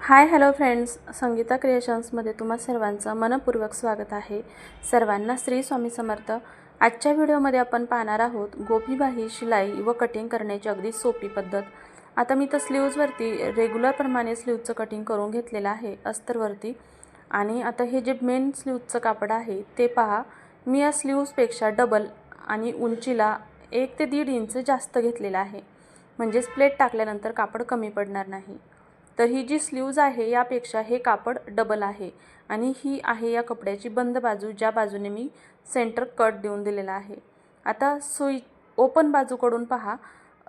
Hi hello friends, Sangeeta क्रिएशन्समध्ये तुम्हा सर्वांचं मनपूर्वक स्वागत आहे। सर्वांना श्री स्वामी समर्थ। आजच्या व्हिडिओमध्ये आपण पाहणार आहोत गोपीबाही शिलाई व कटिंग करण्याची अगदी सोपी पद्धत। आता मी तर स्लीव्जवरती रेग्युलर प्रमाणे स्लीव्जचं कटिंग करून घेतलेलं आहे अस्तरवरती। आणि आता हे जे मेन स्लीव्जचं कापड आहे ते पहा, मी या स्लीव्जपेक्षा डबल आणि उंचीला 1 ते 1.5 इंच जास्त घेतलेला आहे, म्हणजे प्लेट टाकल्यानंतर कापड कमी पडणार नाही। तर ही जी स्लीव्ज आहे यापेक्षा हे कापड डबल आहे आणि ही आहे या कपड्याची बंद बाजू, ज्या बाजूने मी सेंटर कट देऊन दिलेला आहे। आता सुई ओपन बाजूकडून पहा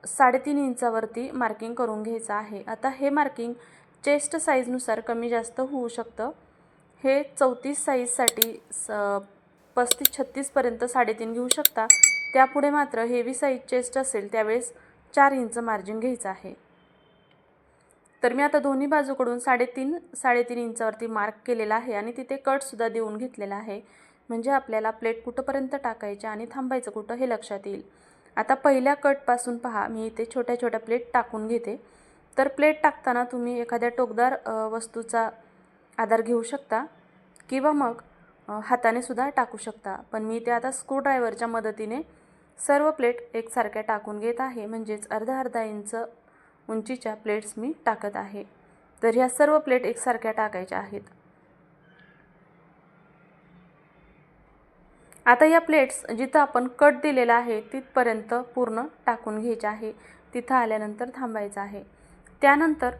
3.5 इंचावरती मार्किंग करून घ्यायचं आहे। आता हे मार्किंग चेस्ट साईजनुसार कमी जास्त होऊ शकतं। हे 34 साईजसाठी 35-36 पर्यंत 3.5 घेऊ शकता। त्यापुढे मात्र हेवी साईज चेस्ट असेल त्यावेळेस 4 इंच मार्जिन घ्यायचं आहे। तर मी आता दोन्ही बाजूकडून 3.5 इंचावरती मार्क केलेला आहे आणि तिथे कटसुद्धा देऊन घेतलेला आहे, म्हणजे आपल्याला प्लेट कुठंपर्यंत टाकायच्या आणि थांबायचं कुठं हे लक्षात येईल। आता पहिल्या कटपासून पहा, मी इथे छोट्या छोट्या प्लेट टाकून घेते। तर प्लेट टाकताना तुम्ही एखाद्या टोकदार वस्तूचा आधार घेऊ शकता किंवा मग हाताने सुद्धा टाकू शकता, पण मी ते आता स्क्रूड्रायव्हरच्या मदतीने सर्व प्लेट एकसारख्या टाकून घेत आहे, म्हणजेच अर्धा इंच उंचीच्या प्लेट्स मी टाकत आहे। तर ह्या सर्व प्लेट एकसारख्या टाकायच्या आहेत। आता या प्लेट्स जिथं आपण कट दिलेला आहे तिथपर्यंत पूर्ण टाकून घ्यायचे आहे, तिथं आल्यानंतर थांबायचं आहे। त्यानंतर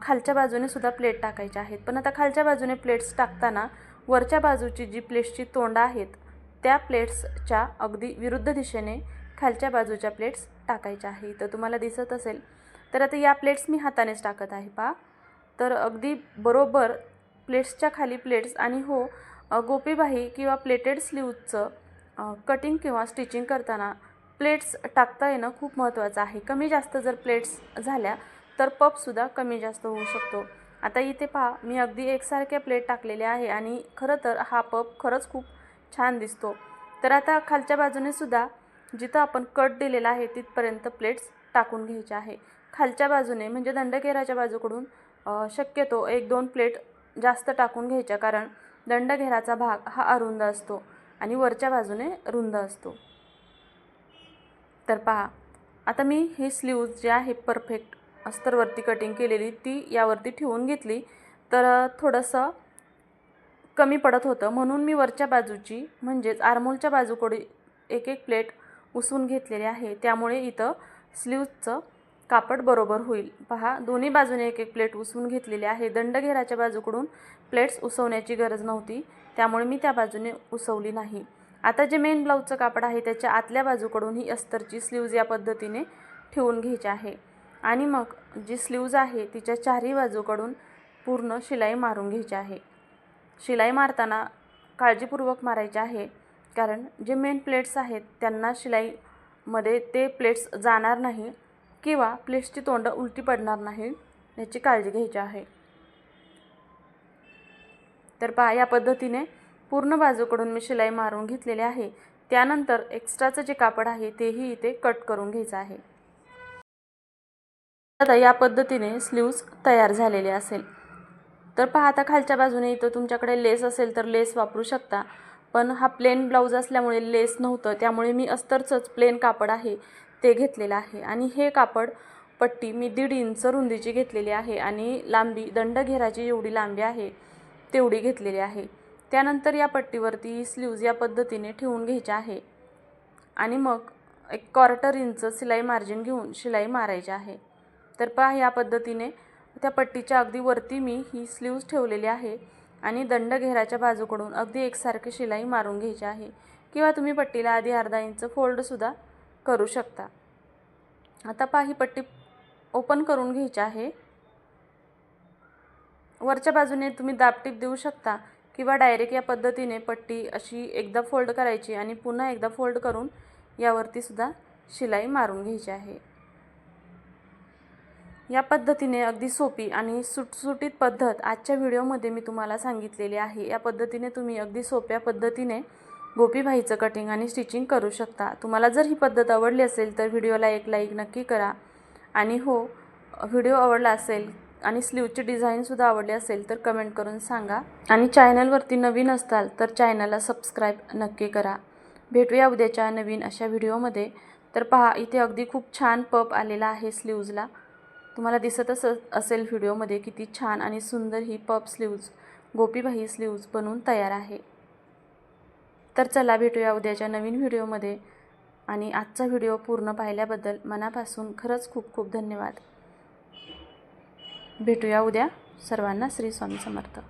खालच्या बाजूने सुद्धा प्लेट टाकायच्या आहेत, पण आता खालच्या बाजूने प्लेट्स टाकताना वरच्या बाजूची जी प्लेट्सची तोंड आहेत त्या प्लेट्सच्या अगदी विरुद्ध दिशेने खालच्या बाजूच्या प्लेट्स टाकायच्या आहे। तर तुम्हाला दिसत असेल। तर आता या प्लेट्स मी हातानेच टाकत आहे पहा। तर अगदी बरोबर प्लेट्सच्या खाली प्लेट्स आणि हो, गोपीबाही किंवा प्लेटेड स्लीव्जचं कटिंग किंवा स्टिचिंग करताना प्लेट्स टाकता येणं खूप महत्त्वाचं आहे। कमी जास्त जर प्लेट्स झाल्या तर पफसुद्धा कमी जास्त होऊ शकतो। आता इथे पहा, मी अगदी एकसारख्या प्लेट टाकलेल्या आहे आणि खरं तर हा पफ खरंच खूप छान दिसतो। तर आता खालच्या बाजूने सुद्धा जिथं आपण कट दिलेला आहे तिथपर्यंत प्लेट्स टाकून घ्यायचे आहे। खालच्या बाजूने म्हणजे दंडघेराच्या बाजूकडून शक्यतो 1-2 प्लेट जास्त टाकून घ्यायच्या, कारण दंडघेराचा भाग हा अरुंद असतो आणि वरच्या बाजूने रुंद असतो। तर पहा, आता मी ही स्लीव्ज जी आहे परफेक्ट अस्तरवरती कटिंग केलेली ती यावरती ठेवून घेतली। तर थोडंसं कमी पडत होतं, म्हणून मी वरच्या बाजूची म्हणजेच आर्महोलच्या बाजूकडे एक प्लेट उसवून घेतलेली आहे। त्यामुळे इथं स्लीव्जचं कापड बरोबर होईल। पहा, दोन्ही बाजूने एक प्लेट उसवून घेतलेली आहे। दंडघेराच्या बाजूकडून प्लेट्स उसवण्याची गरज नव्हती, त्यामुळे मी त्या बाजूने उसवली नाही। आता जे मेन ब्लाऊजचं कापड आहे त्याच्या आतल्या बाजूकडून ही अस्तरची स्लीव्ज या पद्धतीने ठेवून घ्यायची आहे आणि मग जी स्लीव्ज आहे तिच्या चारही बाजूकडून पूर्ण शिलाई मारून घ्यायची आहे। शिलाई मारताना काळजीपूर्वक मारायची आहे, कारण जे मेन प्लेट्स आहेत त्यांना शिलाईमध्ये ते प्लेट्स जाणार नाही किंवा प्लेट्सची तोंड उलटी पडणार नाही याची काळजी घ्यायची आहे। तर पहा, या पद्धतीने पूर्ण बाजूकडून मी शिलाई मारून घेतलेली आहे। त्यानंतर एक्स्ट्राचं जे कापड आहे तेही इथे कट करून घ्यायचं आहे। आता या पद्धतीने स्लीव्ज तयार झालेले असेल। तर पहा, आता खालच्या बाजूने इथं तुमच्याकडे लेस असेल तर लेस वापरू शकता, पण हा प्लेन ब्लाऊज असल्यामुळे लेस नव्हतं, त्यामुळे मी अस्तरचंच प्लेन कापड आहे ते घेतलेलं आहे। आणि हे कापड पट्टी मी 1.5 इंच रुंदीची घेतलेली आहे आणि लांबी दंडघेराची जेवढी लांबी आहे तेवढी घेतलेली आहे। त्यानंतर या पट्टीवरती स्लीव्ज या पद्धतीने ठेवून घ्यायची आहे आणि मग 1/4 इंच शिलाई मार्जिन घेऊन शिलाई मारायची आहे। तर पहा, या पद्धतीने त्या पट्टीच्या अगदी वरती मी ही स्लीव्ज ठेवलेली आहे आणि दंडघेराच्या बाजूकडून अगदी एकसारखी शिलाई मारून घ्यायची आहे, किंवा तुम्ही पट्टीला आधी अर्धा इंच फोल्डसुद्धा करू शकता। आता पहा, ही पट्टी ओपन करून घ्यायची आहे। वरच्या बाजूने तुम्ही दाबटीप देऊ शकता किंवा डायरेक्ट या पद्धतीने पट्टी अशी एकदा फोल्ड करायची आणि पुन्हा एकदा फोल्ड करून यावरती सुद्धा शिलाई मारून घ्यायची आहे। या पद्धतीने अगदी सोपी आणि सुटसुटीत पद्धत आजच्या व्हिडिओमध्ये मी तुम्हाला सांगितलेली आहे। या पद्धतीने तुम्ही अगदी सोप्या पद्धतीने गोपीबाहीचं कटिंग आणि स्टिचिंग करू शकता। तुम्हाला जर ही पद्धत आवडली असेल तर व्हिडिओला एक लाईक नक्की करा आणि हो, व्हिडिओ आवडला असेल आणि स्लीवची डिझाईनसुद्धा आवडली असेल तर कमेंट करून सांगा. आणि चॅनलवरती नवीन असताल तर चॅनलला सबस्क्राईब नक्की करा. भेटूया उद्याच्या नवीन अशा व्हिडिओमध्ये. तर पहा, इथे अगदी खूप छान पप आलेला आहे स्लीव्जला. तुम्हाला दिसतच असेल व्हिडिओमध्ये किती छान आणि सुंदर ही पप स्लीव्ज गोपीबाही स्लीव्ज बनवून तयार आहे. तर चला भेटूया उद्याच्या नवीन व्हिडिओमध्ये. आणि आजचा व्हिडिओ पूर्ण पाहिल्याबद्दल मनापासून खरंच खूप खूप धन्यवाद. भेटूया उद्या. सर्वांना श्री स्वामी समर्थ.